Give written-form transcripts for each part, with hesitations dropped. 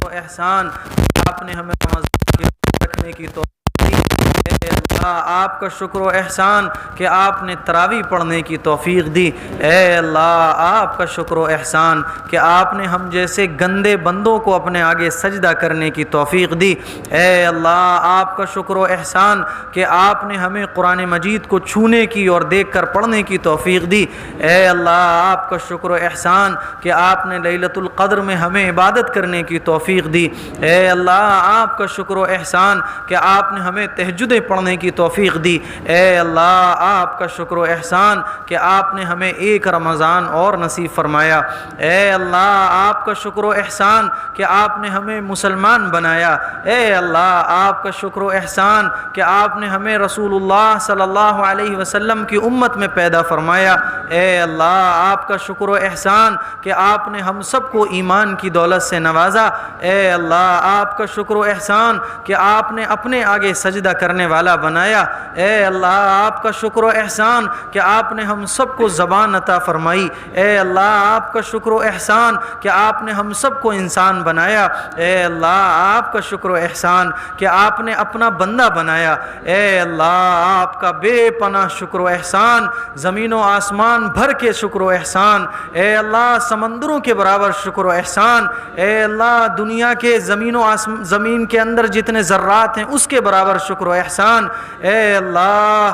و احسان کہ آپ نے ہمیں رمضان کے روزے رکھنے کی توفیق دی۔ اے اللہ آپ کا شکر و احسان کہ آپ نے تراویح پڑھنے کی توفیق دی۔ اے اللہ آپ کا شکر و احسان کہ آپ نے ہم جیسے گندے بندوں کو اپنے آگے سجدہ کرنے کی توفیق دی۔ اے اللہ آپ کا شکر و احسان کہ آپ نے ہمیں قرآن مجید کو چھونے کی اور دیکھ کر پڑھنے کی توفیق دی۔ اے اللہ آپ کا شکر و احسان کہ آپ نے لیلۃ القدر میں ہمیں عبادت کرنے کی توفیق دی۔ اے اللہ آپ کا شکر و احسان کہ آپ نے ہمیں تہجدیں پڑھنے کی توفیق دی۔ اے اللہ آپ کا شکر و احسان کہ آپ نے ہمیں ایک رمضان اور نصیب فرمایا۔ اے اللہ آپ کا شکر و احسان کہ آپ نے ہمیں مسلمان بنایا۔ اے اللہ آپ کا شکر و احسان کہ آپ نے ہمیں رسول اللہ صلی اللہ علیہ وسلم کی امت میں پیدا فرمایا۔ اے اللہ آپ کا شکر و احسان کہ آپ نے ہم سب کو ایمان کی دولت سے نوازا۔ اے اللہ آپ کا شکر و احسان کہ آپ نے اپنے آگے سجدہ کرنے والا بنایا۔ اے اللہ آپ کا شکر و احسان کہ آپ نے ہم سب کو زبان عطا فرمائی۔ اے اللہ آپ کا شکر و احسان کہ آپ نے ہم سب کو انسان بنایا۔ اے اللہ آپ کا شکر و احسان کہ آپ نے اپنا بندہ بنایا۔ اے اللہ آپ کا بے پناہ شکر و احسان، زمین و آسمان بھر کے شکر و احسان۔ اے اللہ سمندروں کے برابر شکر و احسان۔ اے اللہ دنیا کے زمین کے اندر جتنے ذرات ہیں اس کے برابر شکر و احسان۔ اے اللہ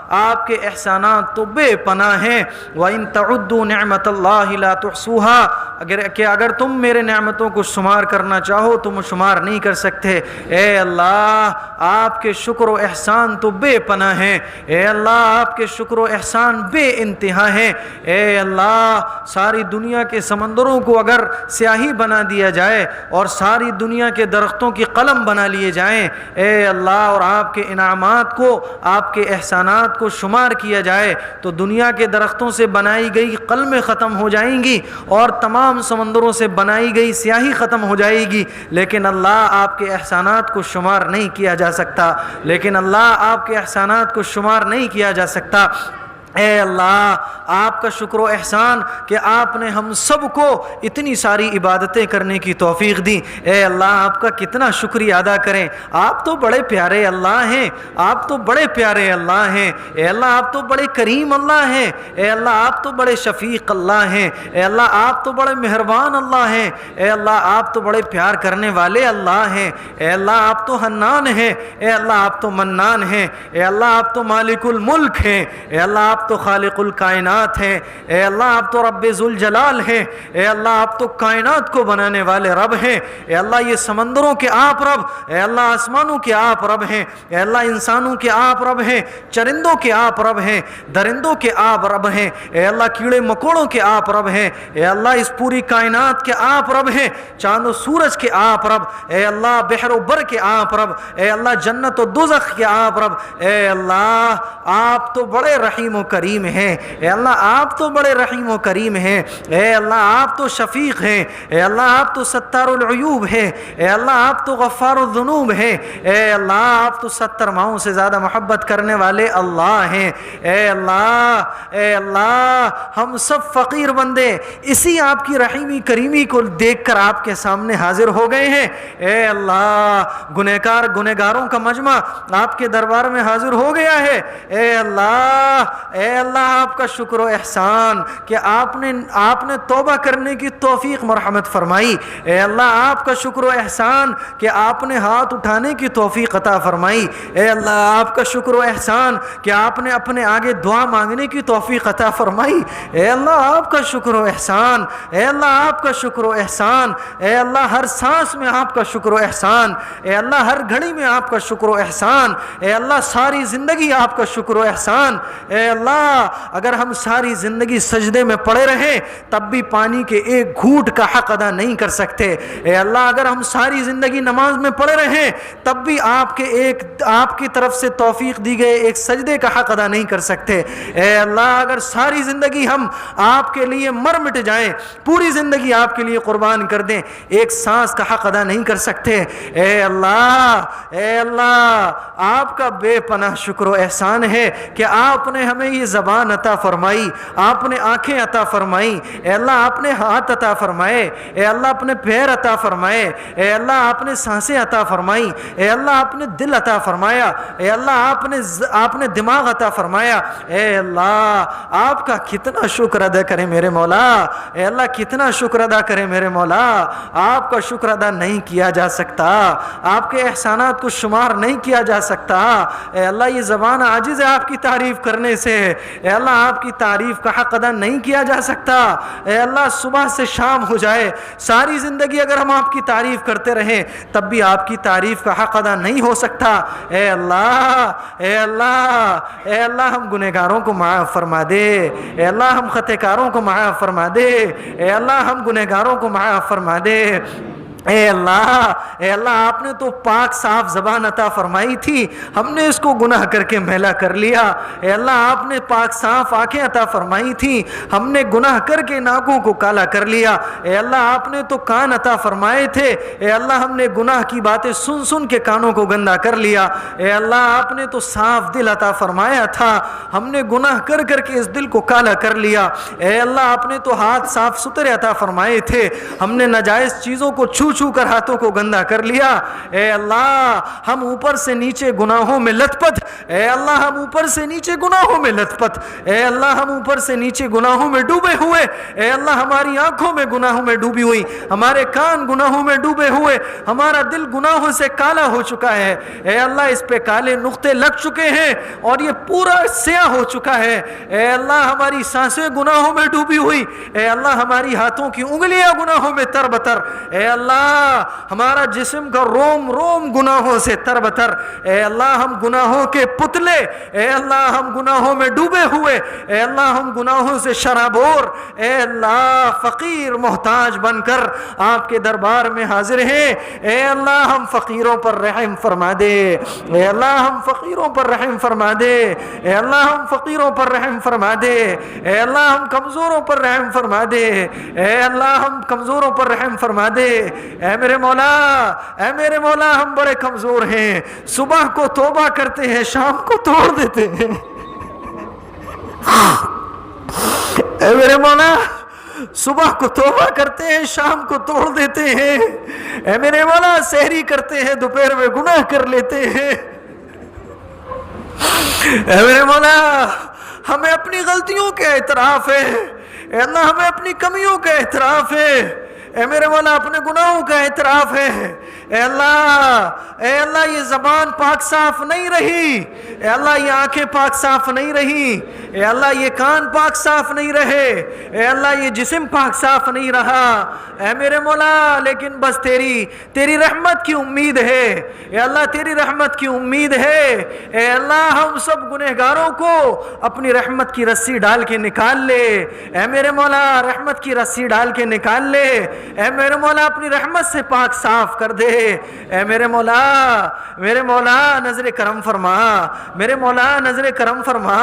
آپ کے احسانات تو بے پناہ ہیں۔ وَإِن تَعُدُّوا نِعْمَةَ اللَّهِ لَا تُحْصُوهَا، اگر تم میرے نعمتوں کو شمار کرنا چاہو تم شمار نہیں کر سکتے۔ اے اللہ آپ کے شکر و احسان تو بے پناہ ہیں۔ اے اللہ آپ کے شکر و احسان بے انتہا ہیں۔ اے اللہ ساری دنیا کے سمندروں کو اگر سیاہی بنا دیا جائے اور ساری دنیا کے درختوں کی قلم بنا لیے جائیں، اے اللہ اور آپ کے انعامات کو، آپ کے احسانات کو شمار کیا جائے تو دنیا کے درختوں سے بنائی گئی قلمیں ختم ہو جائیں گی اور تمام سمندروں سے بنائی گئی سیاہی ختم ہو جائے گی، لیکن اللہ آپ کے احسانات کو شمار نہیں کیا جا سکتا۔ لیکن اللہ آپ کے احسانات کو شمار نہیں کیا جا سکتا۔ اے اللہ آپ کا شکر و احسان کہ آپ نے ہم سب کو اتنی ساری عبادتیں کرنے کی توفیق دی۔ اے اللہ آپ کا کتنا شکریہ ادا کریں۔ آپ تو بڑے پیارے اللہ ہیں، آپ تو بڑے پیارے اللہ ہیں۔ اے اللہ آپ تو بڑے کریم اللہ ہیں۔ اے اللہ آپ تو بڑے شفیق اللہ ہیں۔ اے اللہ آپ تو بڑے مہربان اللہ ہیں۔ اے اللہ آپ تو بڑے پیار کرنے والے اللہ ہیں۔ اے اللہ آپ تو حنان ہیں۔ اے اللہ آپ تو منان ہیں۔ اے اللہ آپ تو مالک الملک ہیں۔ اے اللہ آپ تو خالق الکائنات ہیں۔ اے اللہ آپ تو رب ذوالجلال ہیں۔ اے اللہ آپ تو کائنات کو بنانے والے رب ہیں۔ اے اللہ یہ سمندروں کے آپ رب، اے اللہ آسمانوں کے آپ رب ہیں۔ اے اللہ انسانوں کے آپ رب ہیں، چرندوں کے آپ رب ہیں، درندوں کے آپ رب ہیں۔ اے اللہ کیڑے مکوڑوں کے آپ رب ہیں۔ اے اللہ اس پوری کائنات کے آپ رب ہیں، چاند و سورج کے آپ رب۔ اے اللہ بحر و بر کے آپ رب۔ اے اللہ جنت و دوزخ کے آپ رب۔ اے اللہ آپ تو بڑے رحیم و کریم ہیں۔ اے اللہ آپ تو بڑے رحیم و کریم ہیں۔ اے اللہ آپ تو شفیق ہیں۔ اے اللہ آپ تو ستار العیوب ہیں۔ اے اللہ آپ تو غفار الذنوب ہیں۔ اے اللہ آپ تو 70 ماؤں سے زیادہ محبت کرنے والے اللہ ہیں۔ اے اللہ ہم سب فقیر بندے اسی آپ کی رحیمی کریمی کو دیکھ کر آپ کے سامنے حاضر ہو گئے ہیں۔ اے اللہ گنہگاروں کا مجمع آپ کے دربار میں حاضر ہو گیا ہے۔ اے اللہ آپ کا شکر و احسان کہ آپ نے توبہ کرنے کی توفیق مرحمت فرمائی۔ اے اللہ آپ کا شکر و احسان کہ آپ نے ہاتھ اٹھانے کی توفیق عطا فرمائی۔ اے اللہ آپ کا شکر و احسان کہ آپ نے اپنے آگے دعا مانگنے کی توفیق عطا فرمائی۔ اے اللہ آپ کا شکر و احسان۔ اے اللہ آپ کا شکر و احسان۔ اے اللہ ہر سانس میں آپ کا شکر و احسان۔ اے اللہ ہر گھڑی میں آپ کا شکر و احسان۔ اے اللہ ساری زندگی آپ کا شکر و احسان۔ اے اللہ اگر ہم ساری زندگی سجدے میں پڑے رہیں تب بھی پانی کے ایک گھونٹ کا حق ادا نہیں کر سکتے۔ اے اللہ اگر ہم ساری زندگی نماز میں پڑے رہیں تب بھی آپ کی طرف سے توفیق دی گئے ایک سجدے کا حق ادا نہیں کر سکتے۔ اے اللہ اگر ساری زندگی ہم آپ کے لیے مر مٹ جائیں، پوری زندگی آپ کے لیے قربان کر دیں، ایک سانس کا حق ادا نہیں کر سکتے۔ اے اللہ آپ کا بے پناہ شکر و احسان ہے کہ آپ نے ہمیں یہ زبان عطا فرمائی، آپ نے آنکھیں عطا فرمائی، اے اللہ آپ نے ہاتھ عطا فرمائے، اے اللہ اپنے پیر عطا فرمائے، اے اللہ آپ نے سانسیں عطا فرمائی، اے اللہ آپ نے دل عطا فرمایا، اے اللہ آپ نے دماغ عطا فرمایا، اے اللہ آپ کا کتنا شکر ادا کریں میرے مولا، اے اللہ کتنا شکر ادا کریں میرے مولا، آپ کا شکر ادا نہیں کیا جا سکتا، آپ کے احسانات کو شمار نہیں کیا جا سکتا، اے اللہ یہ زبان عاجز ہے آپ کی تعریف کرنے سے، اے اللہ آپ کی تعریف کا حق ادا نہیں کیا جا سکتا، اے اللہ صبح سے شام ہو جائے ساری زندگی اگر ہم آپ کی تعریف کرتے رہیں تب بھی آپ کی تعریف کا حق ادا نہیں ہو سکتا، اے اللہ اے اللہ اے اللہ ہم گنہگاروں کو معاف فرما دے، اے اللہ ہم خطا کاروں کو معاف فرما دے، اے اللہ ہم گنہگاروں کو معاف فرما دے، اے اللہ آپ نے تو پاک صاف زبان عطا فرمائی تھی، ہم نے اس کو گناہ کر کے میلا کر لیا، اے اللہ آپ نے پاک صاف آنکھیں عطا فرمائی تھی، ہم نے گناہ کر کے ناکوں کو کالا کر لیا، اے اللہ آپ نے تو کان عطا فرمائے تھے، اے اللہ ہم نے گناہ کی باتیں سن سن کے کانوں کو گندا کر لیا، اے اللہ آپ نے تو صاف دل عطا فرمایا تھا، ہم نے گناہ کر کر کے اس دل کو کالا کر لیا، اے اللہ آپ نے تو ہاتھ صاف ستھرے عطا فرمائے تھے، ہم نے ناجائز چیزوں کو چھو کر ہاتھوں کو گندا کر لیا، اے اللہ ہم اوپر سے نیچے گناہوں میں لت پت، اے اللہ ہم اوپر سے نیچے گناہوں میں لت پت، اے اللہ ہم اوپر سے نیچے گناہوں میں ڈوبے ہوئے، اے اللہ ہماری آنکھوں میں گناہوں میں ڈوبی ہوئی، ہمارے کان گناہوں میں ڈوبے ہوئے، ہمارا دل گناہوں سے کالا ہو چکا ہے، اے اللہ اس پہ کالے نقطے لگ چکے ہیں اور یہ پورا سیاہ ہو چکا ہے، اے اللہ ہماری سانسیں گناہوں میں ڈوبی ہوئی، اے اللہ ہماری ہاتھوں کی انگلیاں گناہوں میں تر بتر، اے اللہ ہمارا جسم کا روم روم گناہوں سے تر بتر، اے اللہ ہم گناہوں کے پتلے، اے اللہ ہم گناہوں میں ڈوبے ہوئے، اے اللہ ہم گناہوں سے شرابور، اے اللہ فقیر محتاج بن کر آپ کے دربار میں حاضر ہیں، اے اللہ ہم فقیروں پر رحم فرما دے، اے اللہ ہم فقیروں پر رحم فرما دے، اے اللہ ہم فقیروں پر رحم فرما دے، اے اللہ ہم کمزوروں پر رحم فرما دے، اے اللہ ہم کمزوروں پر رحم فرما دے، اے میرے مولا ہم بڑے کمزور ہیں، صبح کو توبہ کرتے ہیں شام کو توڑ دیتے ہیں، اے میرے مولا صبح کو توبہ کرتے ہیں شام کو توڑ دیتے ہیں، اے میرے مولا سحری کرتے ہیں دوپہر میں گناہ کر لیتے ہیں، اے میرے مولا ہمیں اپنی غلطیوں کا اعتراف ہے، اے اللہ ہمیں اپنی کمیوں کا اعتراف ہے، اے میرے مولا اپنے گناہوں کا اعتراف ہے، اے اللہ یہ زبان پاک صاف نہیں رہی، اے اللہ یہ آنکھیں پاک صاف نہیں رہی، اے اللہ یہ کان پاک صاف نہیں رہے، اے اللہ یہ جسم پاک صاف نہیں رہا، اے میرے مولا لیکن بس تیری رحمت کی امید ہے، اے اللہ تیری رحمت کی امید ہے، اے اللہ ہم سب گنہگاروں کو اپنی رحمت کی رسی ڈال کے نکال لے، اے میرے مولا رحمت کی رسی ڈال کے نکال لے، اے میرے مولا اپنی رحمت سے پاک صاف کر دے، اے میرے مولا نظر کرم فرما، میرے مولا نظر کرم فرما،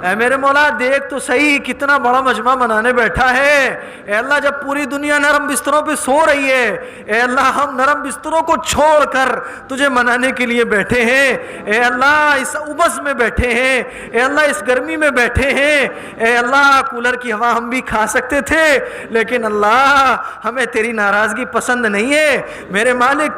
اے میرے مولا دیکھ تو صحیح کتنا بڑا مجمع منانے بیٹھا ہے، اے اللہ جب پوری دنیا نرم بستروں پہ سو رہی ہے، اے اللہ ہم نرم بستروں کو چھوڑ کر تجھے منانے کے لیے بیٹھے ہیں، اے اللہ اس عبث میں بیٹھے ہیں، اے اللہ اس گرمی میں بیٹھے ہیں، اے اللہ کولر کی ہوا ہم بھی کھا سکتے تھے لیکن اللہ ہمیں تیری ناراضگی پسند نہیں ہے، میرے مالک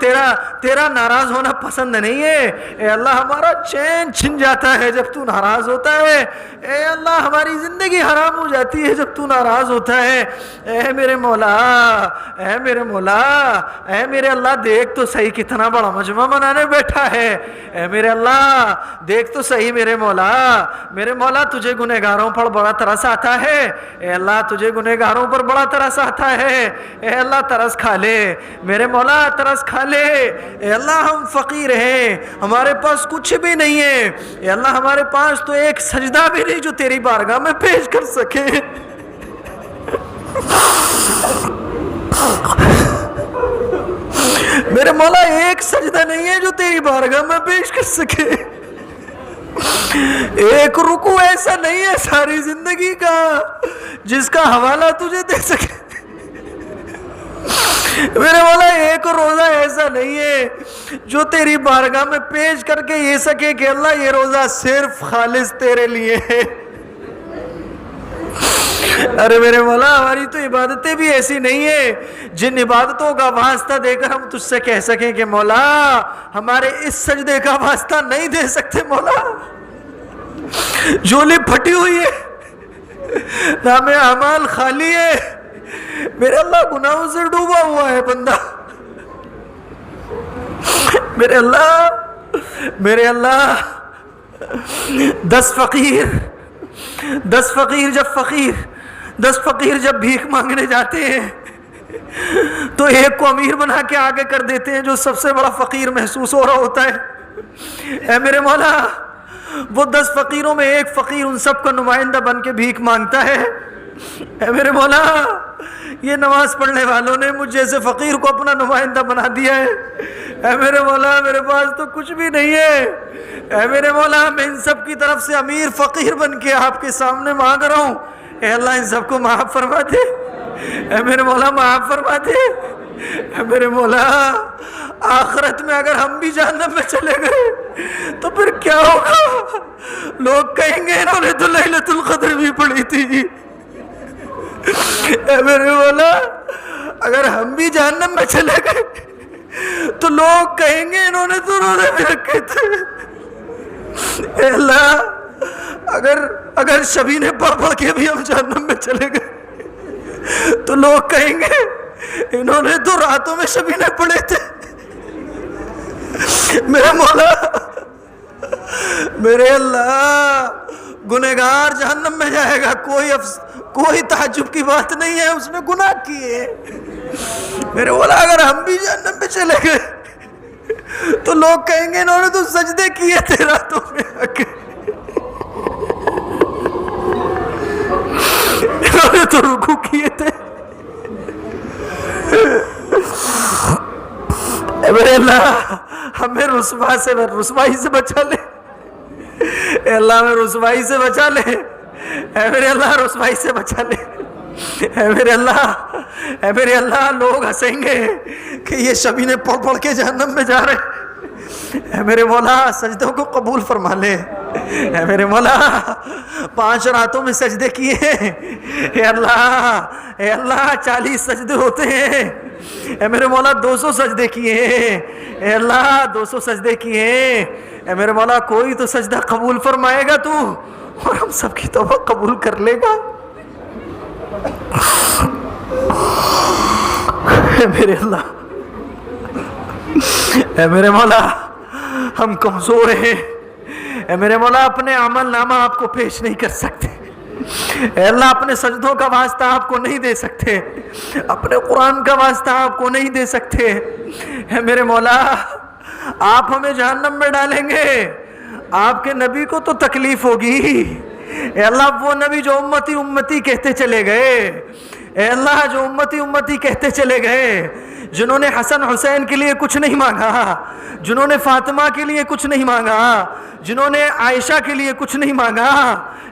تیرا ناراض ہونا پسند نہیں ہے، اے اللہ ہمارا چین چھن جاتا ہے جب تو ناراض ہوتا ہے، اے اللہ ہماری زندگی حرام ہو جاتی ہے جب تو ناراض ہوتا ہے، اے میرے مولا اے میرے اللہ دیکھ تو صحیح کتنا بڑا مجمع منانے بیٹھا ہے، اے میرے اللہ دیکھ تو صحیح میرے مولا تجھے گنہگاروں پر بڑا ترس آتا ہے، اے اللہ تجھے گنہگاروں پر بڑا ترس آتا ہے، اے اللہ ترس کھا لے میرے مولا ترس کھا لے، اے اللہ ہم فقیر ہیں ہمارے پاس کچھ بھی نہیں ہے، اے اللہ ہمارے پاس تو ایک سجدہ بھی نہیں جو تیری بارگاہ میں پیش کر سکے، میرے مولا ایک سجدہ نہیں ہے جو تیری بارگاہ میں پیش کر سکے، ایک رکوع ایسا نہیں ہے ساری زندگی کا جس کا حوالہ تجھے دے سکے، میرے مولا ایک روزہ ایسا نہیں ہے جو تیری بارگاہ میں پیش کر کے یہ سکے کہ اللہ یہ روزہ صرف خالص تیرے لیے ہے، ارے میرے مولا ہماری تو عبادتیں بھی ایسی نہیں ہیں جن عبادتوں کا واسطہ دے کر ہم تجھ سے کہہ سکیں کہ مولا ہمارے اس سجدے کا واسطہ نہیں دے سکتے مولا. جھولی پھٹی ہوئی ہے, نام اعمال خالی ہے, میرے اللہ گناہوں سے ڈوبا ہوا ہے بندہ. میرے اللہ 10 فقیر جب بھیک مانگنے جاتے ہیں تو ایک کو امیر بنا کے آگے کر دیتے ہیں جو سب سے بڑا فقیر محسوس ہو رہا ہوتا ہے. اے میرے مولا وہ 10 فقیروں میں ایک فقیر ان سب کا نمائندہ بن کے بھیک مانگتا ہے. اے میرے مولا یہ نماز پڑھنے والوں نے مجھ جیسے فقیر کو اپنا نمائندہ بنا دیا ہے. اے میرے مولا میرے پاس تو کچھ بھی نہیں ہے. اے میرے مولا میں ان سب کی طرف سے امیر فقیر بن کے آپ کے سامنے مانگ رہا ہوں. اے اللہ ان سب کو معاف فرما دے. اے میرے مولا معاف فرما دے. اے میرے مولا آخرت میں اگر ہم بھی جہنم میں چلے گئے تو پھر کیا ہوگا؟ لوگ کہیں گے انہوں نے تو لیلۃ القدر بھی پڑھی تھی. اے میرے مولا اگر ہم بھی جہنم میں چلے گئے تو لوگ کہیں گے انہوں نے تو روزے بھی رکھے تھے. اے اللہ اگر شبینے پڑھ کے بھی ہم جہنم میں چلے گئے تو لوگ کہیں گے انہوں نے تو راتوں میں شبینے پڑھے تھے. میرے مولا میرے اللہ گنہگار جہنم میں جائے گا, کوئی تعجب کی بات نہیں ہے, اس نے گناہ کیے. میرے مولا اگر ہم بھی جہنم میں چلے گئے تو لوگ کہیں گے انہوں نے تو سجدے کیے تھے راتوں میں آ کے, انہوں نے تو رکوع کیے تھے. اے میرے اللہ ہمیں رسوائی سے بچا لے. اے اللہ ہمیں رسوائی سے بچا لے. اے میرے اللہ رسوائی سے بچا لے. اے میرے اللہ لوگ ہنسیں گے کہ یہ شبینے پڑھ کے جہنم میں جا رہے. اے میرے مولا سجدوں کو قبول فرما لے. اے میرے مولا 5 راتوں میں سجدے کیے ہیں. اے اللہ 40 سجدے ہوتے ہیں. اے میرے مولا 200 سجدے کیے ہیں. اے اللہ 200 سجدے کیے ہیں. اے میرے مولا کوئی تو سجدہ قبول فرمائے گا تو, اور ہم سب کی توبہ قبول کر لے گا. اے میرے اللہ اے میرے مولا ہم کمزور ہیں. اے میرے مولا اپنے عمل نامہ آپ کو پیش نہیں کر سکتے. اے اللہ اپنے سجدوں کا واسطہ آپ کو نہیں دے سکتے, اپنے قرآن کا واسطہ آپ کو نہیں دے سکتے. اے میرے مولا آپ ہمیں جہنم میں ڈالیں گے, آپ کے نبی کو تو تکلیف ہوگی. اے اللہ وہ نبی جو امتی امتی کہتے چلے گئے, اے اللہ جو امتی کہتے چلے گئے, جنہوں نے حسن حسین کے لیے کچھ نہیں مانگا, جنہوں نے فاطمہ کے لیے کچھ نہیں مانگا, جنہوں نے عائشہ کے لیے کچھ نہیں مانگا,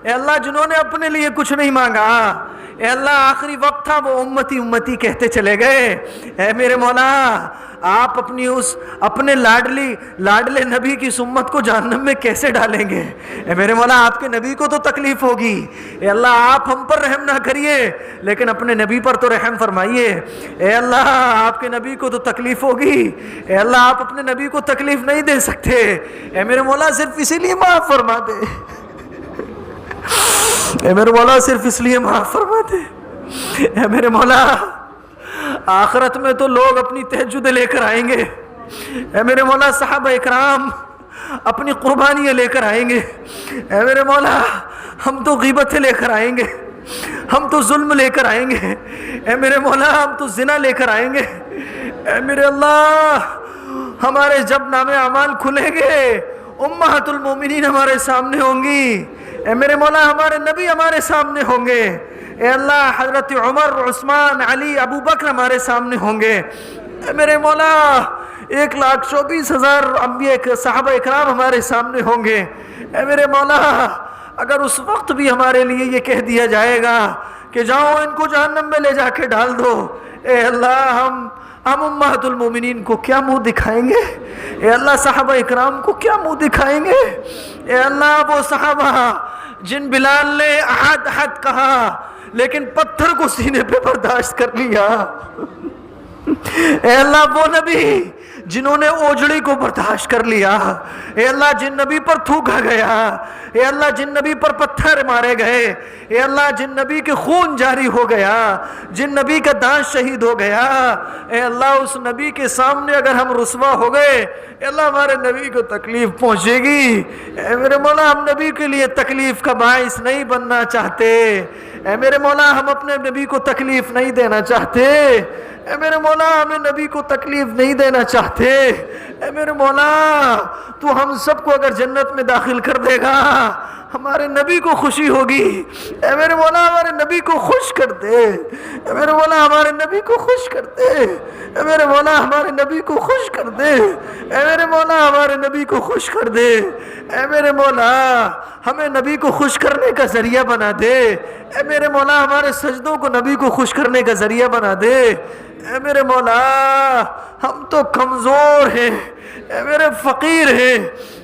اے اللہ جنہوں نے اپنے لیے کچھ نہیں مانگا, اے اللہ آخری وقت تھا وہ امتی کہتے چلے گئے. اے میرے مولا آپ اپنے لاڈلے نبی کی امت کو جہنم میں کیسے ڈالیں گے؟ اے میرے مولا آپ کے نبی کو تو تکلیف ہوگی. اے اللہ آپ ہم پر رحم نہ کریے لیکن اپنے نبی پر تو رحم فرمائیے. اے اللہ آپ کے نبی کو تو تکلیف ہوگی, اے اللہ آپ اپنے نبی کو تکلیف نہیں دے سکتے. اے میرے مولا صرف اسی لیے معاف فرما دے. اے میرے مولا صرف اس لیے معاف فرما دے. اے میرے مولا آخرت میں تو لوگ اپنی تہجدیں لے کر آئیں گے. اے میرے مولا صحابہ اکرام اپنی قربانیاں لے کر آئیں گے. اے میرے مولا ہم تو غیبتیں لے کر آئیں گے, ہم تو ظلم لے کر آئیں گے. اے میرے مولا ہم تو زنا لے کر آئیں گے. اے میرے اللہ ہمارے جب نام اعمال کھلیں گے امہات المومنین ہمارے سامنے ہوں گی. اے میرے مولا ہمارے نبی ہمارے سامنے ہوں گے. اے اللہ حضرت عمر عثمان علی ابو بکر ہمارے سامنے ہوں گے. اے میرے مولا 1,24,000 انبیاء صحابہ اکرام ہمارے سامنے ہوں گے. اے میرے مولا اگر اس وقت بھی ہمارے لیے یہ کہہ دیا جائے گا کہ جاؤ ان کو جہنم میں لے جا کے ڈال دو, اے اللہ ہم امہات المومنین کو کیا منہ دکھائیں گے؟ اے اللہ صحابہ اکرام کو کیا منہ دکھائیں گے؟ اے اللہ وہ صحابہ جن بلال نے احد احد کہا لیکن پتھر کو سینے پہ برداشت کر لیا، اے اللہ وہ نبی جنہوں نے اوجڑی کو برداشت کر لیا، اے اللہ جن نبی پر تھوکا گیا، اے اللہ جن نبی پر پتھر مارے گئے، اے اللہ جن نبی کے خون جاری ہو گیا، جن نبی کا دانت شہید ہو گیا، اے اللہ اس نبی کے سامنے اگر ہم رسوا ہو گئے، اے اللہ ہمارے نبی کو تکلیف پہنچے گی، اے میرے مولا ہم نبی کے لیے تکلیف کا باعث نہیں بننا چاہتے، اے میرے مولا ہم اپنے نبی کو تکلیف نہیں دینا چاہتے، اے میرے مولا ہمیں نبی کو تکلیف نہیں دینا چاہتے، اے میرے مولا تو ہم سب کو اگر جنت میں داخل کر دے گا ہمارے نبی کو خوشی ہوگی، اے میرے مولا ہمارے نبی کو خوش کر دے، اے میرے مولا ہمارے نبی کو خوش کر دے، اے میرے مولا ہمارے نبی کو خوش کر دے، اے میرے مولا ہمارے نبی کو خوش کر دے، اے میرے مولا ہمیں نبی کو خوش کرنے کا ذریعہ بنا دے، اے میرے مولا ہمارے سجدوں کو نبی کو خوش کرنے کا ذریعہ بنا دے، اے میرے مولا ہم تو کمزور ہیں، اے میرے فقیر ہیں،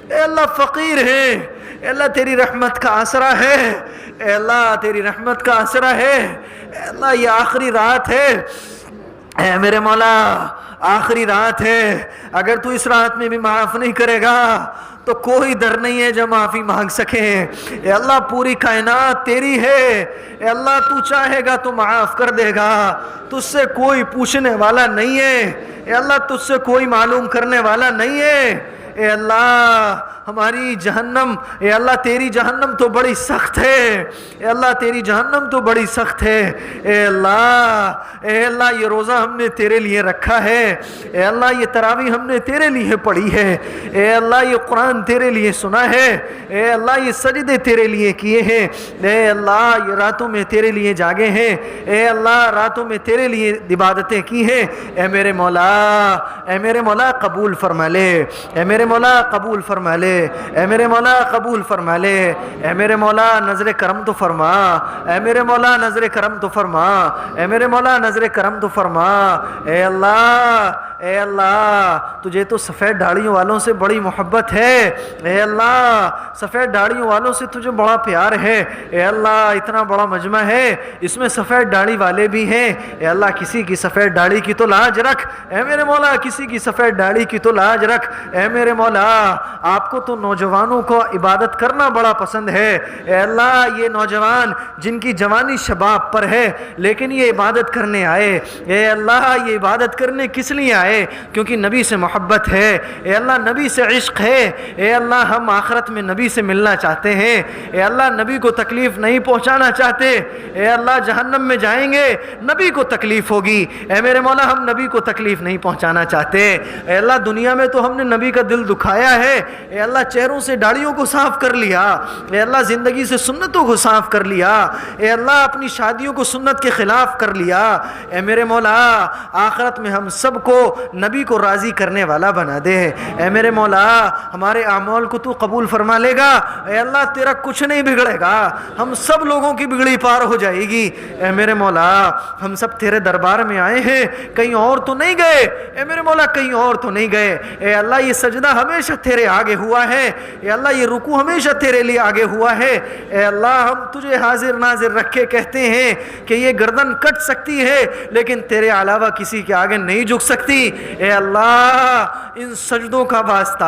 اے اللہ فقیر ہیں، اے اللہ تیری رحمت کا آسرا ہے، اے اللہ تیری رحمت کا آسرا ہے، اے اللہ یہ آخری رات ہے، اے میرے مولا آخری رات ہے، اگر تو اس رات میں بھی معاف نہیں کرے گا تو کوئی در نہیں ہے جو معافی مانگ سکے، اے اللہ پوری کائنات تیری ہے، اے اللہ تو چاہے گا تو معاف کر دے گا، تجھ سے کوئی پوچھنے والا نہیں ہے، اے اللہ تجھ سے کوئی معلوم کرنے والا نہیں ہے، اے اللہ ہماری جہنم، اے اللہ تیری جہنم تو بڑی سخت ہے، اے اللہ تیری جہنم تو بڑی سخت ہے، اے اللہ یہ روزہ ہم نے تیرے لیے رکھا ہے، اے اللہ یہ تراویح ہم نے تیرے لیے پڑھی ہے، اے اللہ یہ قرآن تیرے لیے سنا ہے، اے اللہ یہ سجدے تیرے لیے کیے ہیں، اے اللہ یہ راتوں میں تیرے لیے جاگے ہیں، اے اللہ راتوں میں تیرے لیے عبادتیں کی ہیں، اے میرے مولا قبول فرما لے، اے میرے مولا قبول فرما لے، اے میرے مولا قبول فرما لے، اے میرے مولا نظر کرم تو فرما، اے میرے مولا نظر کرم تو فرما، اے میرے مولا نظر کرم تو فرما، اے اللہ تجھے تو سفید داڑھیوں والوں سے بڑی محبت ہے، اے اللہ سفید داڑھیوں والوں سے تجھے بڑا پیار ہے، اے اللہ اتنا بڑا مجمع ہے اس میں سفید داڑھی والے بھی ہیں، اے اللہ کسی کی سفید داڑھی کی تو لاج رکھ، اے میرے مولا کسی کی سفید داڑھی کی تو لاج رکھ، اے میرے مولا آپ کو تو نوجوانوں کو عبادت کرنا بڑا پسند ہے، اے اللہ یہ نوجوان جن کی جوانی شباب پر ہے لیکن یہ عبادت کرنے آئے، اے اللہ یہ عبادت کرنے کس لیے آئے؟ کیونکہ نبی سے محبت ہے، اے اللہ نبی سے عشق ہے، اے اللہ ہم آخرت میں نبی سے ملنا چاہتے ہیں، اے اللہ نبی کو تکلیف نہیں پہنچانا چاہتے، اے اللہ جہنم میں جائیں گے نبی کو تکلیف ہوگی، اے میرے مولا ہم نبی کو تکلیف نہیں پہنچانا چاہتے، اے اللہ دنیا میں تو ہم نے نبی کا دل دکھایا ہے، اے اللہ چہروں سے داڑھیوں کو صاف کر لیا، اے اللہ زندگی سے سنتوں کو صاف کر لیا، اے اللہ اپنی شادیوں کو سنت کے خلاف کر لیا، اے میرے مولا آخرت میں ہم سب کو نبی کو راضی کرنے والا بنا دے، اے میرے مولا ہمارے اعمال کو تو قبول فرما لے گا، اے اللہ تیرا کچھ نہیں بگڑے گا، ہم سب لوگوں کی بگڑی پار ہو جائے گی، اے میرے مولا ہم سب تیرے دربار میں آئے ہیں کہیں اور تو نہیں گئے، اے میرے مولا کہیں اور تو نہیں گئے، اے اللہ یہ سجدہ ہمیشہ تیرے آگے ہوا ہے، اے اللہ یہ رکوع ہمیشہ تیرے لیے آگے ہوا ہے، اے اللہ ہم تجھے حاضر ناظر رکھ کے کہتے ہیں کہ یہ گردن کٹ سکتی ہے لیکن تیرے علاوہ کسی کے آگے نہیں جھک سکتی، اے اللہ ان سجدوں کا واسطہ،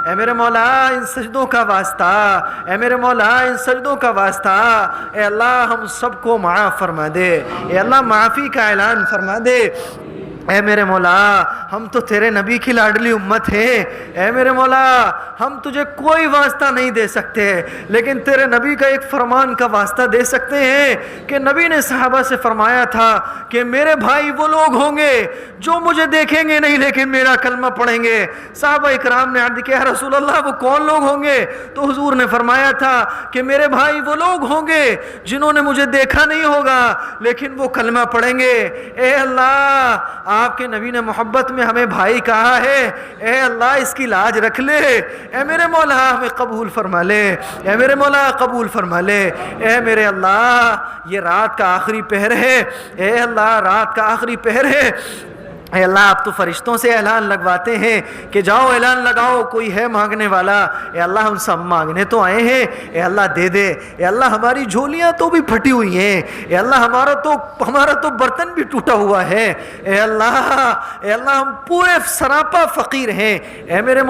اے میرے مولا ان سجدوں کا واسطہ، اے میرے مولا ان سجدوں کا واسطہ، اے اللہ ہم سب کو معاف فرما دے، اے اللہ معافی کا اعلان فرما دے، اے میرے مولا ہم تو تیرے نبی کی لاڈلی امت ہیں، اے میرے مولا ہم تجھے کوئی واسطہ نہیں دے سکتے لیکن تیرے نبی کا ایک فرمان کا واسطہ دے سکتے ہیں کہ نبی نے صحابہ سے فرمایا تھا کہ میرے بھائی وہ لوگ ہوں گے جو مجھے دیکھیں گے نہیں لیکن میرا کلمہ پڑھیں گے، صحابہ اکرام نے عرض کیا رسول اللہ وہ کون لوگ ہوں گے؟ تو حضور نے فرمایا تھا کہ میرے بھائی وہ لوگ ہوں گے جنہوں نے مجھے دیکھا نہیں ہوگا لیکن وہ کلمہ پڑھیں گے، اے اللہ آپ کے نبی نے محبت میں ہمیں بھائی کہا ہے، اے اللہ اس کی لاج رکھ لے، اے میرے مولا ہمیں قبول فرما لے، اے میرے مولا قبول فرما لے، اے میرے اللہ یہ رات کا آخری پہر ہے، اے اللہ رات کا آخری پہر ہے، اے اللہ آپ تو فرشتوں سے اعلان لگواتے ہیں کہ جاؤ اعلان لگاؤ کوئی ہے مانگنے والا. اے اللہ ہم سب مانگنے تو آئے ہیں, اے اللہ دے دے. اے اللہ ہماری جھولیاں تو بھی پھٹی ہوئی ہیں, اے اللہ ہمارا تو برتن بھی ٹوٹا ہوا ہے. اے اللہ ہم پورے سراپا فقیر ہیں. اے میرے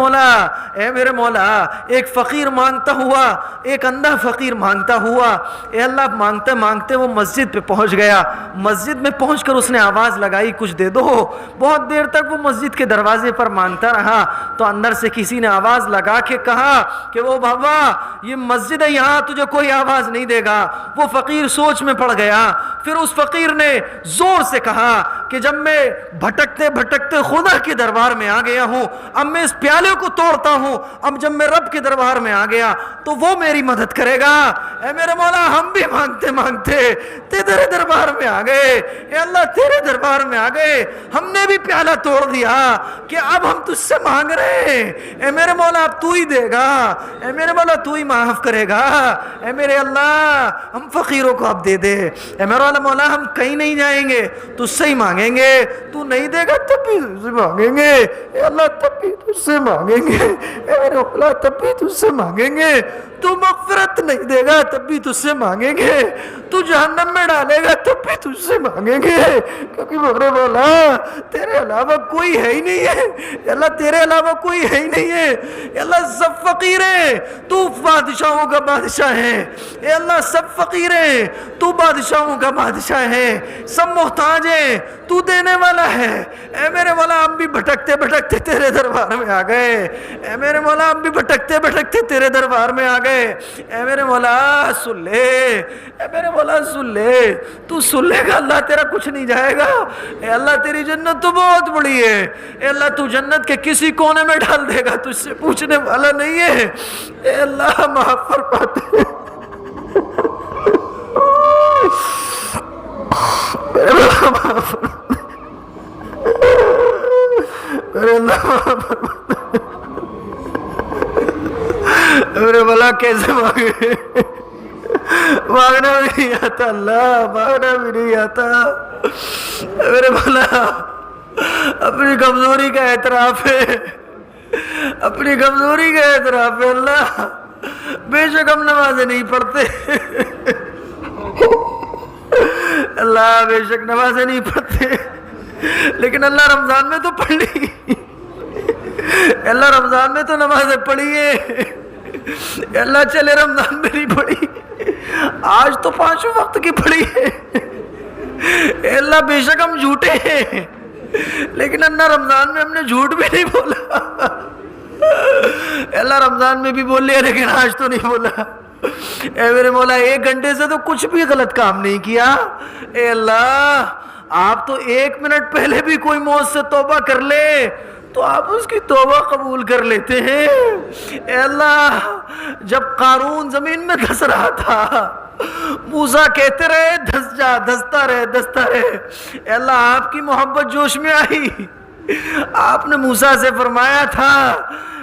مولا ایک فقیر مانگتا ہوا, ایک اندھا فقیر مانگتا ہوا, اے اللہ مانگتے مانگتے وہ مسجد پہ پہنچ گیا. مسجد میں پہنچ کر اس نے آواز لگائی کچھ دے دو. بہت دیر تک وہ مسجد کے دروازے پر مانگتا رہا تو اندر سے کسی نے آواز لگا کے کہا کہ وہ بابا یہ مسجد ہے, یہاں تجھے کوئی آواز نہیں دے گا. وہ فقیر سوچ میں پڑ گیا. پھر اس فقیر نے زور سے کہا کہ جب میں بھٹکتے بھٹکتے خدا کے دربار میں آ گیا ہوں, اب میں اس پیالے کو توڑتا ہوں, اب جب میں رب کے دربار میں آ گیا تو وہ میری مدد کرے گا. اے میرے مولا ہم بھی مانگتے مانگتے تیرے دربار میں آ گئے. اے اللہ تیرے دربار میں آ گئے, ہم نے بھی پیالہ توڑ دیا کہ اب ہم تجھ سے مانگ رہے ہیں. اے میرے مولا اب تو ہی دے گا, اے میرے مولا تو ہی معاف کرے گا. اے میرے اللہ ہم فقیروں کو اب دے دے. اے میرے مولا ہم کہیں نہیں جائیں گے, تجھ سے ہی مانگیں گے. تو نہیں دے گا تب بھی تجھ سے مانگیں گے. اے اللہ تب بھی تجھ سے مانگیں گے. اے میرے مولا تب بھی تجھ سے مانگیں گے. تو مغفرت نہیں دے گا تب بھی تجھ سے مانگیں گے. تو جہنم میں ڈالے گا تب بھی تجھ سے مانگیں گے, کیونکہ میرے مولا تیرے علاوہ کوئی ہے ہی نہیں ہے. اے اللہ تیرے علاوہ کوئی ہے ہی نہیں ہے. اے اللہ سب فقیر ہیں, تو بادشاہوں کا بادشاہ ہے. اے اللہ سب فقیر ہیں, تو بادشاہوں کا بادشاہ ہے. سب محتاج ہیں, تو دینے والا ہے. اے میرے مولا ہم بھی بھٹکتے بھٹکتے تیرے دربار میں آ گئے. اے میرے مولا ہم بھی بھٹکتے بھٹکتے تیرے دربار میں آ گئے. اے میرے مولا سن لے, اے میرے مولا سن لے. تو سن لے گا اللہ تیرا کچھ نہیں جائے گا. اے اللہ تیری جنت تو بہت بڑی ہے. اے اللہ تو جنت کے کسی کونے میں ڈال دے گا, تجھ سے پوچھنے والا نہیں ہے. اے اللہ معاف فرماتے. میرے اللہ معاف فرماتے. میرے اللہ معاف فرماتے. میرے بلا کیسے مانگے, مانگنا بھی نہیں آتا اللہ, مانگنا بھی نہیں آتا. میرے بلا اپنی کمزوری کا اعتراف ہے, اپنی کمزوری کا اعتراف ہے. اللہ بے شک ہم نمازیں نہیں پڑھتے, اللہ بے شک نمازیں نہیں پڑھتے, لیکن اللہ رمضان میں تو پڑھ لی. اللہ رمضان میں تو نمازیں پڑھی ہے. اللہ چلے رمضان میں نہیں پڑھی, آج تو 5 وقت کی پڑھی ہے. اللہ بے شک ہم جھوٹے ہیں, لیکن اللہ رمضان میں ہم نے جھوٹ بھی نہیں بولا. اللہ رمضان میں بھی بول لیا لیکن آج تو نہیں بولا. اے میرے مولا 1 گھنٹے سے تو کچھ بھی غلط کام نہیں کیا. اے اللہ آپ تو 1 منٹ پہلے بھی کوئی موت سے توبہ کر لے تو آپ اس کی توبہ قبول کر لیتے ہیں. اے اللہ جب قارون زمین میں دھس رہا تھا, موسیٰ کہتے رہے دھس جا, دھستا رہے. اے اللہ آپ کی محبت جوش میں آئی, آپ نے موسیٰ سے فرمایا تھا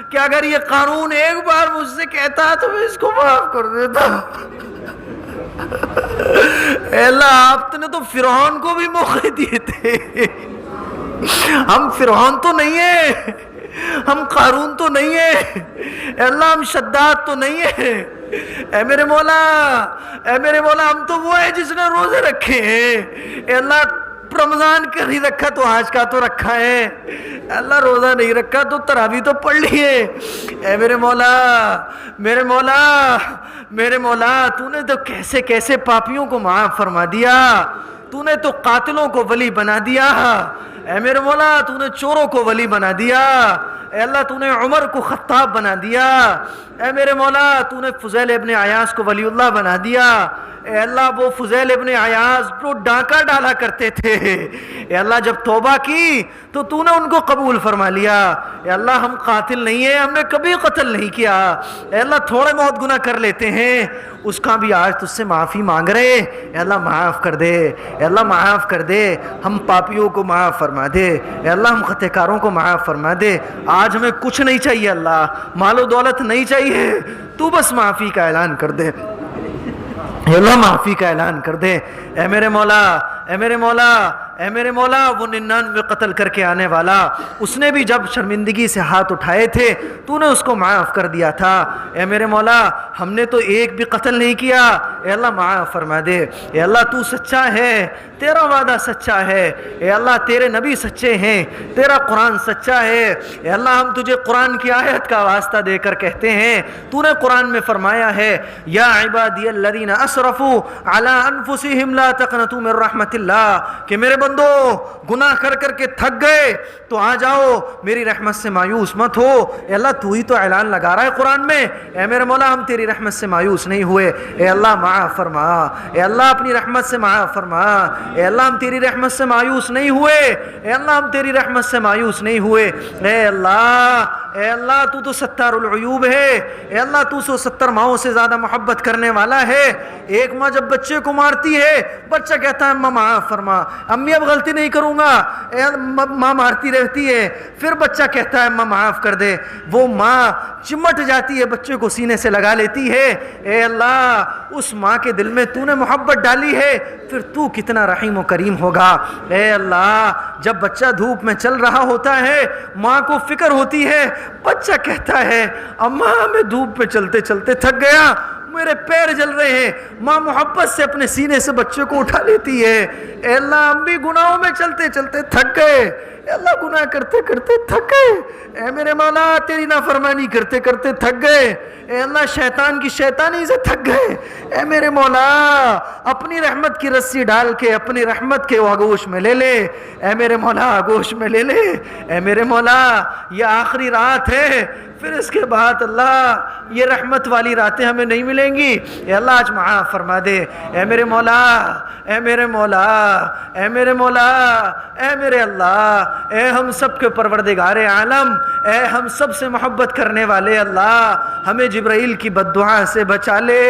کہ اگر یہ قارون ایک بار مجھ سے کہتا تو میں اس کو معاف کر دیتا. اے اللہ آپ نے تو فرعون کو بھی موقع دیے تھے. ہم فرعون تو نہیں ہیں, ہم قارون تو نہیں ہیں. اے اللہ ہم شداد تو نہیں ہیں. اے میرے مولا ہم تو وہ ہے جس نے روزے رکھے ہیں. اے اللہ رمضان کا نہیں رکھا تو آج کا تو رکھا ہے. اللہ روزہ نہیں رکھا تو تراویح تو پڑھ لی ہے. اے میرے مولا تو نے تو کیسے کیسے پاپیوں کو معاف فرما دیا. تو نے تو قاتلوں کو ولی بنا دیا. اے میرے مولا تو نے چوروں کو ولی بنا دیا. اے اللہ تو نے عمر کو خطاب بنا دیا. اے میرے مولا تو نے فضیل ابن عیاض کو ولی اللہ بنا دیا. اے اللہ وہ فضیل ابن عیاض جو ڈاکہ ڈالا کرتے تھے, اے اللہ جب توبہ کی تو نے ان کو قبول فرما لیا. اے اللہ ہم قاتل نہیں ہیں, ہم نے کبھی قتل نہیں کیا. اے اللہ تھوڑے بہت گناہ کر لیتے ہیں, اس کا بھی آج تجھ سے معافی مانگ رہے. اے اللہ معاف کر دے, اے اللہ معاف کر دے. ہم پاپیوں کو معاف فرما دے. اے اللہ ہم خطا کاروں کو معاف فرما دے. آج ہمیں کچھ نہیں چاہیے اللہ, مال و دولت نہیں چاہیے, تو بس معافی کا اعلان کر دے. اے اللہ معافی کا اعلان کر دے. اے میرے مولا اے میرے مولا وہ 99 قتل کر کے آنے والا، اس نے بھی جب شرمندگی سے ہاتھ اٹھائے تھے تو نے اس کو معاف کر دیا تھا۔ اے میرے مولا ہم نے تو ایک بھی قتل نہیں کیا، اے اللہ معاف فرما دے۔ اے اللہ تو سچا ہے، تیرا وعدہ سچا ہے، اے اللہ تیرے نبی سچے ہیں، تیرا قرآن سچا ہے۔ اے اللہ ہم تجھے قرآن کی آیت کا واسطہ دے کر کہتے ہیں، تو نے قرآن میں فرمایا ہے یا عبادی الذین اسرفوا علی انفسہم لا تقنطوا من رحمت اللہ، کہ میرے بندو گناہ کر کر کے تھک گئے تو آ جاؤ میری رحمت سے مایوس مت ہو۔ اے اللہ تو ہی تو اعلان لگا رہا ہے قرآن میں، اے میرے مولا ہم تیری رحمت سے مایوس نہیں ہوئے، اے اللہ معاف فرما، اے اللہ اپنی رحمت سے معاف فرما، اے اللہ ہم تیری رحمت سے مایوس نہیں ہوئے، اے اللہ ہم تیری رحمت سے مایوس نہیں ہوئے۔ اے اللہ تو ستار العیوب ہے، اے اللہ تو 170 ماؤں سے زیادہ محبت کرنے والا ہے۔ ایک ماں جب بچے کو مارتی ہے بچہ کہتا ہے اماں معاف فرما، امی اب غلطی نہیں کروں گا، ماں مارتی رہتی ہے، پھر بچہ کہتا ہے اماں معاف کر دے، وہ ماں چمٹ جاتی ہے بچے کو سینے سے لگا لیتی ہے۔ اے اللہ اس ماں کے دل میں تو نے محبت ڈالی ہے، پھر تو کتنا رحیم و کریم ہوگا۔ اے اللہ جب بچہ دھوپ میں چل رہا ہوتا ہے ماں کو فکر ہوتی ہے، بچہ کہتا ہے اماں میں دھوپ میں چلتے چلتے تھک گیا، میرے پیر جل رہے ہیں، ماں محبت سے اپنے سینے سے بچے کو اٹھا لیتی ہے۔ اے اللہ ہم بھی گناہوں میں چلتے چلتے تھک گئے، اے اللہ گناہ کرتے کرتے تھک گئے، اے میرے مولا تیری نافرمانی کرتے کرتے تھک گئے، اے اللہ شیطان کی شیطانی سے تھک گئے، اے میرے مولا اپنی رحمت کی رسی ڈال کے اپنی رحمت کے آغوش میں لے لے، اے میرے مولا آغوش میں لے لے، اے میرے مولا یہ آخری رات ہے، پھر اس کے بعد اللہ یہ رحمت والی راتیں ہمیں نہیں ملیں گی۔ اے اللہ آج معاف فرما دے، اے میرے مولا اے میرے مولا اے میرے مولا اے میرے اللہ، اے ہم سب کے پروردگار عالم، اے ہم سب سے محبت کرنے والے اللہ، ہمیں جبرائیل کی بد دعا سے بچا لے،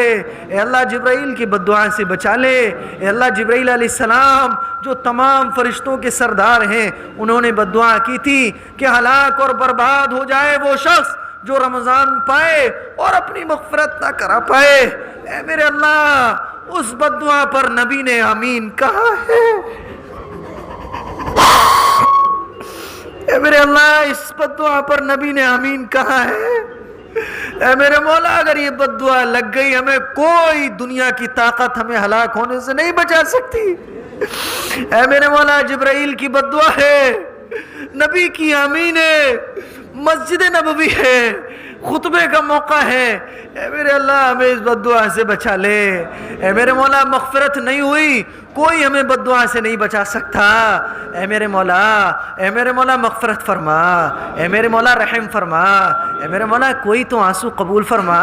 اے اللہ جبرائیل کی بد دعا سے بچا لے۔ اے اللہ جبرائیل علیہ السلام جو تمام فرشتوں کے سردار ہیں انہوں نے بد دعا کی تھی کہ ہلاک اور برباد ہو جائے وہ شخص جو رمضان پائے اور اپنی مغفرت نہ کرا پائے۔ اے میرے اللہ اس بد دعا پر نبی نے آمین کہا ہے، اے میرے اللہ اس بد دعا پر نبی نے آمین کہا ہے۔ اے میرے مولا اگر یہ بد دعا لگ گئی ہمیں کوئی دنیا کی طاقت ہمیں ہلاک ہونے سے نہیں بچا سکتی۔ اے میرے مولا جبرائیل کی بد دعا ہے، نبی کی آمین ہے، مسجد نبوی ہے، خطبے کا موقع ہے، اے میرے اللہ ہمیں اس بد دعا سے بچا لے۔ اے میرے مولا مغفرت نہیں ہوئی کوئی ہمیں بد دعا سے نہیں بچا سکتا، اے میرے مولا مغفرت فرما، اے میرے مولا رحم فرما، اے میرے مولا کوئی تو آنسو قبول فرما،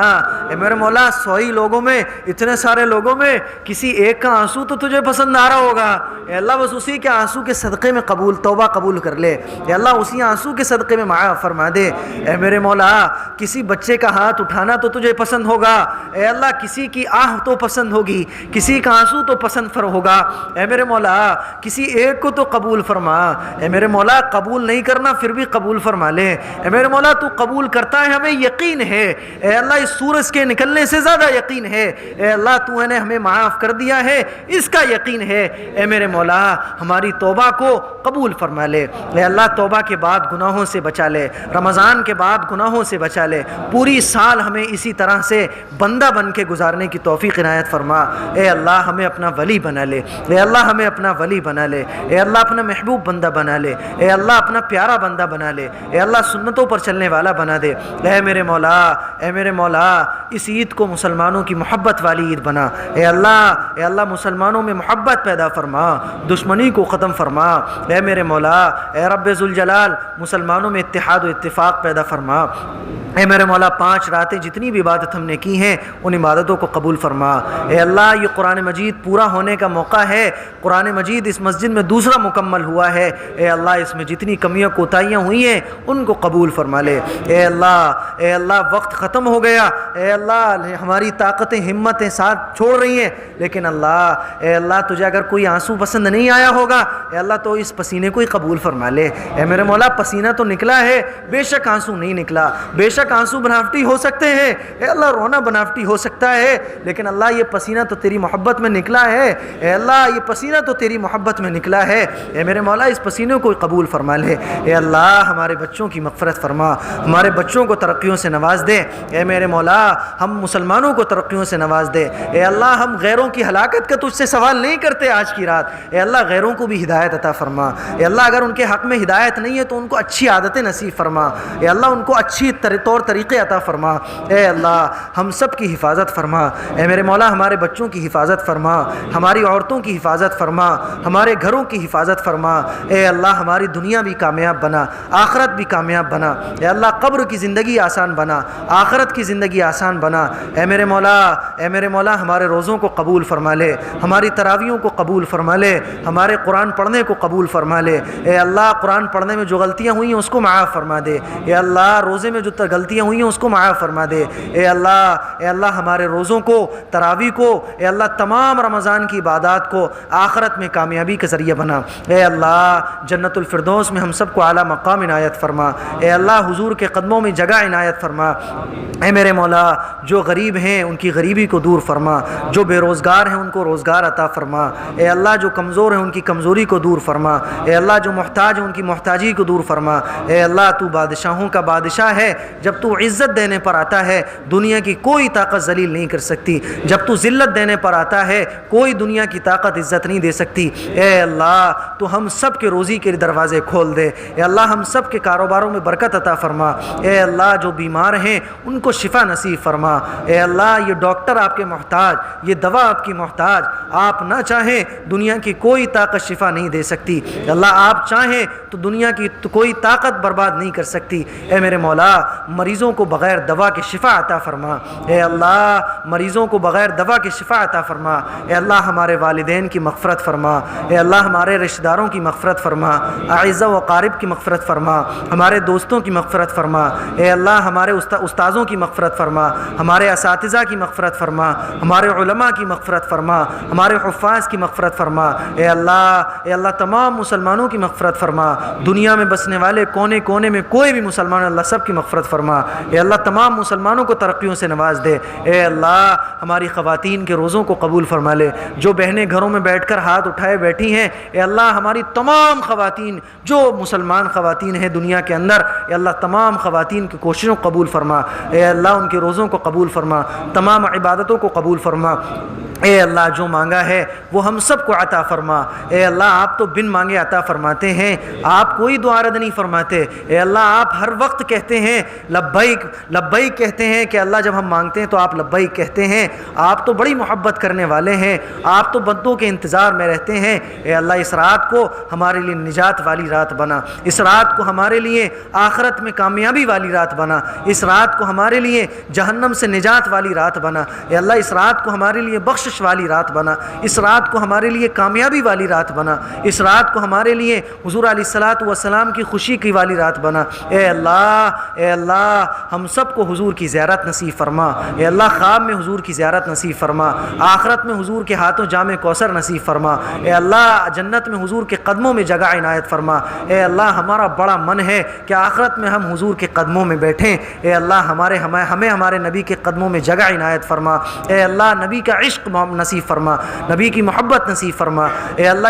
اے میرے مولا 100 لوگوں میں اتنے سارے لوگوں میں کسی ایک کا آنسو تو تجھے پسند آ رہا ہوگا، اے اللہ بس اسی کے آنسو کے صدقے میں توبہ قبول کر لے، اے اللہ اسی آنسو کے صدقے میں معاف فرما دے۔ اے میرے مولا کسی بچے کا ہاتھ اٹھانا تو تجھے پسند ہوگا، اے اللہ کسی کی آہ تو پسند ہوگی، کسی کا آنسو تو پسند ہوگا، اے میرے مولا کسی ایک کو تو قبول فرما، اے میرے مولا قبول نہیں کرنا پھر بھی قبول فرما لے، اے میرے مولا تو قبول کرتا ہے ہمیں یقین ہے، اے اللہ اس سورج کے نکلنے سے زیادہ یقین ہے، اے اللہ تو نے ہمیں معاف کر دیا ہے اس کا یقین ہے، اے میرے مولا ہماری توبہ کو قبول فرما لے، اے اللہ توبہ کے بعد گناہوں سے بچا لے، رمضان کے بعد گناہوں سے بچا لے، پوری سال ہمیں اسی طرح سے بندہ بن کے گزارنے کی توفیق عنایت فرما، اے اللہ ہمیں اپنا ولی بنا لے، اے اللہ ہمیں اپنا ولی بنا لے، اے اللہ اپنا محبوب بندہ بنا لے، اے اللہ اپنا پیارا بندہ بنا لے، اے اللہ سنتوں پر چلنے والا بنا دے، اے میرے مولا اس عید کو مسلمانوں کی محبت والی عید بنا، اے اللہ مسلمانوں میں محبت پیدا فرما، دشمنی کو ختم فرما، اے میرے مولا اے رب ذوالجلال مسلمانوں میں اتحاد و اتفاق پیدا فرما، اے میرے مولا 5 راتیں جتنی بھی عبادت ہم نے کی ہیں ان عبادتوں کو قبول فرما، اے اللہ یہ قرآن مجید پورا ہونے کا موقع ہے، قرآن مجید اس مسجد میں دوسرا مکمل ہوا ہے، اے اللہ اس میں جتنی کمیاں کوتاہیاں ہوئی ہیں ان کو قبول فرما لے، اے اللہ وقت ختم ہو گیا، اے اللہ اللہ ہماری طاقتیں ہمتیں ساتھ چھوڑ رہی ہیں، لیکن اے اللہ تجھے اگر کوئی آنسو پسند نہیں آیا ہوگا اے اللہ تو اس پسینے کو ہی قبول فرما لے۔ اے میرے مولا پسینہ تو نکلا ہے، بے شک آنسو نہیں نکلا، بے شک آنسو بناوٹی ہو سکتے ہیں اے اللہ، رونا بناوٹی ہو سکتا ہے، لیکن اللہ یہ پسینہ تو تیری محبت میں نکلا ہے اے اللہ، یہ پسینہ تو تیری محبت میں نکلا ہے۔ اے میرے مولا اس پسینے کو قبول فرما لے۔ اے اللہ ہمارے بچوں کی مغفرت فرما، ہمارے بچوں کو ترقیوں سے نواز دے۔ اے میرے مولا ہم مسلمانوں کو ترقیوں سے نواز دے۔ اے اللہ ہم غیروں کی ہلاکت کا تجھ سے سوال نہیں کرتے آج کی رات، اے اللہ غیروں کو بھی ہدایت عطا فرما۔ اے اللہ اگر ان کے حق میں ہدایت نہیں ہے تو ان کو اچھی عادتیں نصیب فرما، اے اللہ ان کو اچھی طور طریقے عطا فرما۔ اے اللہ ہم سب کی حفاظت فرما۔ اے میرے مولا ہمارے بچوں کی حفاظت فرما، ہماری عورتوں کی حفاظت فرما، ہمارے گھروں کی حفاظت فرما۔ اے اللہ ہماری دنیا بھی کامیاب بنا، آخرت بھی کامیاب بنا۔ اے اللہ قبر کی زندگی آسان بنا، آخرت کی زندگی آسان بنا۔ اے میرے مولا ہمارے روزوں کو قبول فرما لے، ہماری تراویحوں کو قبول فرما لے، ہمارے قرآن پڑھنے کو قبول فرما لے۔ اے اللہ قرآن پڑھنے میں جو غلطیاں ہوئی ہیں اس کو معاف فرما دے۔ اے اللہ روزے میں جو غلطیاں ہوئی ہیں اس کو معاف فرما دے۔ اے اللہ ہمارے روزوں کو، تراویح کو، اے اللہ تمام رمضان کی عبادات کو آخرت میں کامیابی کا ذریعہ بنا۔ اے اللہ جنت الفردوس میں ہم سب کو اعلیٰ مقام عنایت فرما۔ اے اللہ حضور کے قدموں میں جگہ عنایت فرما۔ اے میرے مولا جو غریب ہیں ان کی غریبی کو دور فرما، جو بے روزگار ہیں ان کو روزگار عطا فرما۔ اے اللہ جو کمزور ہیں ان کی کمزوری کو دور فرما۔ اے اللہ جو محتاج ہیں ان کی محتاجی کو دور فرما۔ اے اللہ تو بادشاہوں کا بادشاہ ہے، جب تو عزت دینے پر آتا ہے دنیا کی کوئی طاقت ذلیل نہیں کر سکتی، جب تو ذلت دینے پر آتا ہے کوئی دنیا کی طاقت عزت نہیں دے سکتی۔ اے اللہ تو ہم سب کے روزی کے دروازے کھول دے۔ اے اللہ ہم سب کے کاروباروں میں برکت عطا فرما۔ اے اللہ جو بیمار ہیں ان کو شفا نصیب فرما۔ اے اللہ یہ ڈاکٹر آپ کے محتاج، یہ دوا آپ کی محتاج، آپ نہ چاہیں دنیا کی کوئی طاقت شفا نہیں دے سکتی۔ اللہ آپ چاہیں تو دنیا کی کوئی طاقت برباد نہیں کر سکتی۔ اے میرے مولا مریضوں کو بغیر دوا کے شفا عطا فرما۔ اے اللہ مریضوں کو بغیر دوا کے شفا عطا فرما۔ اے اللہ ہمارے والدین کی مغفرت فرما۔ اے اللہ ہمارے رشتہ داروں کی مغفرت فرما، اعزاء و اقارب کی مغفرت فرما، ہمارے دوستوں کی مغفرت فرما۔ اے اللہ ہمارے استاذوں کی مغفرت فرما، ہمارے اساتذہ کی مغفرت فرما، ہمارے علماء کی مغفرت فرما، ہمارے حفاظ کی مغفرت فرما۔ اے اللہ تمام مسلمانوں کی مغفرت فرما، دنیا میں بسنے والے کونے کونے میں کوئی بھی مسلمان اللہ سب کی مغفرت فرما۔ اے اللہ تمام مسلمانوں کو ترقیوں سے نواز دے۔ اے اللہ ہماری خواتین کے روزوں کو قبول فرما لے، جو بہنیں گھروں میں بیٹھ کر ہاتھ اٹھائے بیٹھی ہیں اے اللہ ہماری تمام خواتین جو مسلمان خواتین ہیں دنیا کے اندر اے اللہ تمام خواتین کی کوششوں کو قبول فرما۔ اے اللہ ان کے روزوں کو قبول فرما، تمام عبادتوں کو قبول فرما۔ اے اللہ جو مانگا ہے وہ ہم سب کو عطا فرما۔ اے اللہ آپ تو بن مانگے عطا فرماتے ہیں، آپ کوئی دعا رد نہیں فرماتے۔ اے اللہ آپ ہر وقت کہتے ہیں لبیک لبیک کہتے ہیں کہ اللہ جب ہم مانگتے ہیں تو آپ لبیک کہتے ہیں۔ آپ تو بڑی محبت کرنے والے ہیں، آپ تو بندوں کے انتظار میں رہتے ہیں۔ اے اللہ اس رات کو ہمارے لیے نجات والی رات بنا، اس رات کو ہمارے لیے آخرت میں کامیابی والی رات بنا، اس رات کو ہمارے لیے جہنم سے نجات والی رات بنا۔ اے اللہ اس رات کو ہمارے لیے بخشش والی رات بنا، اس رات کو ہمارے لیے کامیابی والی رات بنا، اس رات کو ہمارے لیے حضور علیہ الصلوۃ والسلام کی خوشی کی والی رات بنا۔ اے اللہ ہم سب کو حضور کی زیارت نصیب فرما۔ اے اللہ خواب میں حضور کی زیارت نصیب فرما، آخرت میں حضور کے ہاتھوں جام کوثر نصیب فرما۔ اے اللہ جنت میں حضور کے قدموں میں جگہ عنایت فرما۔ اے اللہ ہمارا بڑا من ہے کہ آخرت میں ہم حضور کے قدموں میں بیٹھیں۔ اے اللہ ہمیں ہمارے نبی کے قدموں میں جگہ عنایت فرما۔ اے اللہ نبی کا عشق نصیب فرما، نبی کی محبت نصیب فرما۔ اے اللہ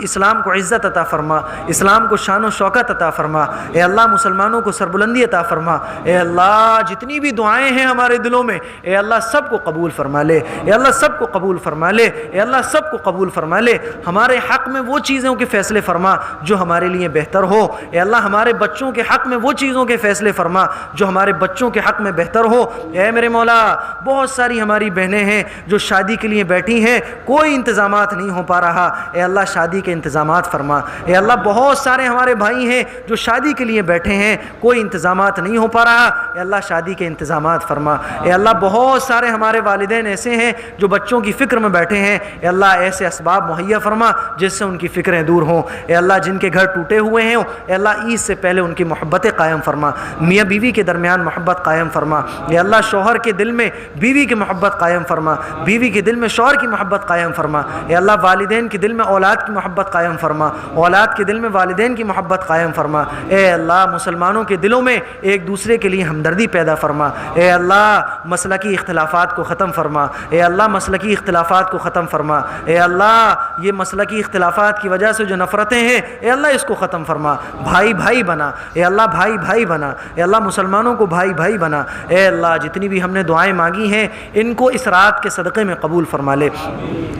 اسلام کو عزت عطا فرما، اسلام کو شان و شوکت عطا فرما۔ اے اللہ مسلمانوں کو سربلندی عطا فرما۔ اے اللہ جتنی بھی دعائیں ہیں ہمارے دلوں میں اے اللہ سب کو قبول فرما لے، اے اللہ سب کو قبول فرما لے، اے اللہ سب کو قبول فرما لے۔ ہمارے حق میں وہ چیزوں کے فیصلے فرما جو ہمارے لیے بہتر ہو۔ اے اللہ ہمارے بچوں کے حق میں وہ چیزوں کے فیصلے فرما جو ہمارے بچوں کے حق میں بہتر ہو۔ اے میرے مولا بہت ساری ہماری بہنیں ہیں جو شادی شادی کے لیے بیٹھی ہیں کوئی انتظامات نہیں ہو پا رہا، اے اللہ شادی کے انتظامات فرما۔ اے اللہ بہت سارے ہمارے بھائی ہیں جو شادی کے لیے بیٹھے ہیں کوئی انتظامات نہیں ہو پا رہا، اے اللہ شادی کے انتظامات فرما۔ اے اللہ بہت سارے ہمارے والدین ایسے ہیں جو بچوں کی فکر میں بیٹھے ہیں، اے اللہ ایسے اسباب مہیا فرما جس سے ان کی فکریں دور ہوں۔ اے اللہ جن کے گھر ٹوٹے ہوئے ہیں اے اللہ عید سے پہلے ان کی محبتیں قائم فرما، میاں بیوی کے درمیان محبت قائم فرما۔ اے اللہ شوہر کے دل میں بیوی کی محبت قائم فرما، بیوی کے دل میں شوہر کی محبت قائم فرما۔ اے اللہ والدین کے دل میں اولاد کی محبت قائم فرما، اولاد کے دل میں والدین کی محبت قائم فرما۔ اے اللہ مسلمانوں کے دلوں میں ایک دوسرے کے لیے ہمدردی پیدا فرما۔ اے اللہ مسلکی اختلافات کو ختم فرما، اے اللہ مسلکی اختلافات کو ختم فرما۔ اے اللہ یہ مسلکی اختلافات کی وجہ سے جو نفرتیں ہیں اے اللہ اس کو ختم فرما، بھائی بھائی بنا، اے اللہ بھائی بھائی بنا، اے اللہ مسلمانوں کو بھائی بھائی بنا۔ اے اللہ جتنی بھی ہم نے دعائیں مانگی ہیں ان کو اس رات کے صدقے میں قبول فرما لے،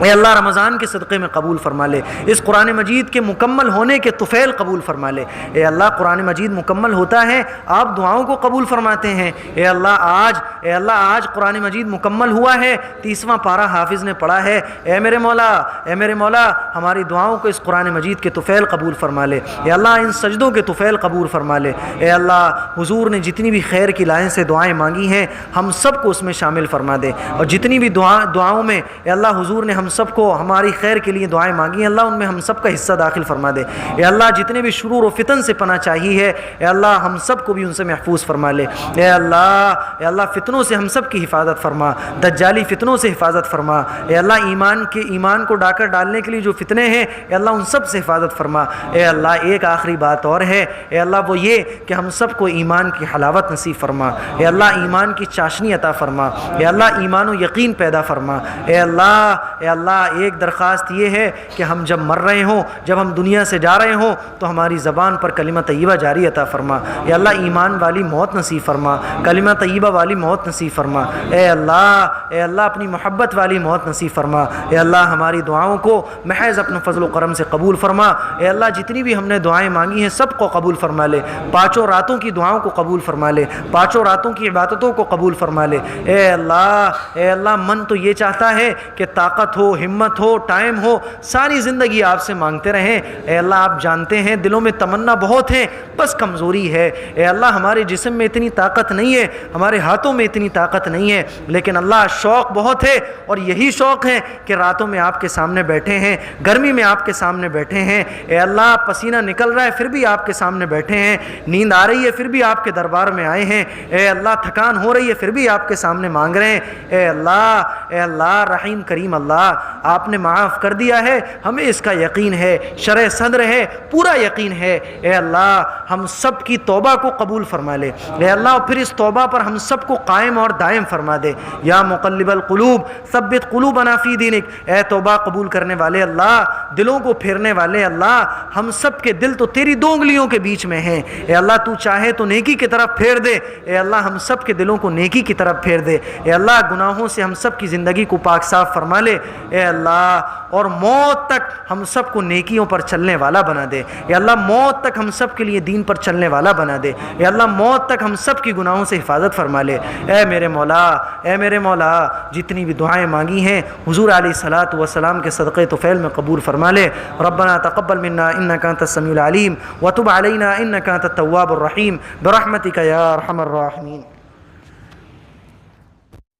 اے اللہ رمضان کے صدقے میں قبول فرما لے، اس قرآن مجید کے مکمل ہونے کے طفیل قبول فرما لے۔ اے اللہ قرآن مجید مکمل ہوتا ہے آپ دعاؤں کو قبول فرماتے ہیں۔ اے اللہ آج قرآن مجید مکمل ہوا ہے، 30واں پارہ حافظ نے پڑھا ہے۔ اے میرے مولا ہماری دعاؤں کو اس قرآن مجید کے طفیل قبول فرما لے۔ اے اللہ ان سجدوں کے طفیل قبول فرما لے۔ اے اللہ حضور نے جتنی بھی خیر کی لائن سے دعائیں مانگی ہیں ہم سب کو اس میں شامل فرما دے، اور جتنی بھی دعاؤں میں اے اللہ حضور نے ہم سب کو ہماری خیر کے لیے دعائیں مانگی ہیں اللہ ان میں ہم سب کا حصہ داخل فرما دے۔ اے اللہ جتنے بھی شرور و فتن سے پناہ چاہیے ہے اے اللہ ہم سب کو بھی ان سے محفوظ فرما لے۔ اے اللہ فتنوں سے ہم سب کی حفاظت فرما، دجالی فتنوں سے حفاظت فرما۔ اے اللہ ایمان کو ڈاکر ڈالنے کے لیے جو فتنے ہیں اے اللہ ان سب سے حفاظت فرما۔ اے اللہ ایک آخری بات اور ہے اے اللہ وہ یہ کہ ہم سب کو ایمان کی حلاوت نصیب فرما، اے اللہ ایمان کی چاشنی عطا فرما، اے اللہ ایمان و یقین پیدا فرما۔ اے اللہ ایک درخواست یہ ہے کہ ہم جب مر رہے ہوں، جب ہم دنیا سے جا رہے ہوں تو ہماری زبان پر کلمہ طیبہ جاری عطا فرما۔ اے اللہ ایمان والی موت نصیب فرما، کلمہ طیبہ والی موت نصیب فرما۔ اے اللہ اپنی محبت والی موت نصیب فرما۔ اے اللہ ہماری دعاؤں کو محض اپنے فضل و کرم سے قبول فرما۔ اے اللہ جتنی بھی ہم نے دعائیں مانگی ہیں سب کو قبول فرما لے، پانچوں راتوں کی دعاؤں کو قبول فرما لے، پانچوں راتوں کی عبادتوں کو قبول فرما لے۔ اے اللہ من تو یہ چاہتا ہے کہ طاقت ہو، ہمت ہو، ٹائم ہو، ساری زندگی آپ سے مانگتے رہیں۔ اے اللہ آپ جانتے ہیں دلوں میں تمنا بہت ہے بس کمزوری ہے۔ اے اللہ ہمارے جسم میں اتنی طاقت نہیں ہے، ہمارے ہاتھوں میں اتنی طاقت نہیں ہے، لیکن اللہ شوق بہت ہے، اور یہی شوق ہے کہ راتوں میں آپ کے سامنے بیٹھے ہیں، گرمی میں آپ کے سامنے بیٹھے ہیں۔ اے اللہ پسینہ نکل رہا ہے پھر بھی آپ کے سامنے بیٹھے ہیں، نیند آ رہی ہے پھر بھی آپ کے دربار میں آئے ہیں۔ اے اللہ تھکان ہو رہی ہے پھر بھی آپ کے سامنے مانگ رہے ہیں۔ اے اللہ رحیم کریم اللہ آپ نے معاف کر دیا ہے، ہمیں اس کا یقین ہے، شرح صدر ہے، پورا یقین ہے۔ اے اللہ ہم سب کی توبہ کو قبول فرما لے۔ اے اللہ پھر اس توبہ پر ہم سب کو قائم اور دائم فرما دے۔ یا مقلب القلوب ثبت قلوبنا فی دینک، اے توبہ قبول کرنے والے اللہ، دلوں کو پھیرنے والے اللہ، ہم سب کے دل تو تیری دو انگلیوں کے بیچ میں ہیں۔ اے اللہ تو چاہے تو نیکی کی طرف پھیر دے، اے اللہ ہم سب کے دلوں کو نیکی کی طرف پھیر دے۔ اے اللہ گناہوں سے ہم سب کی زندگی کو پاک صاف فرما لے۔ اے اللہ اور موت تک ہم سب کو نیکیوں پر چلنے والا بنا دے۔ اے اللہ موت تک ہم سب کے لیے دین پر چلنے والا بنا دے۔ اے اللہ موت تک ہم سب کی گناہوں سے حفاظت فرما لے۔ اے میرے مولا جتنی بھی دعائیں مانگی ہیں حضور علیہ الصلوۃ والسلام کے صدقے طفیل میں قبول فرما لے۔ ربنا تقبل منا انک انت السمیع العلیم وتب علینا انک انت التواب الرحیم برحمتک یا ارحم الراحمین۔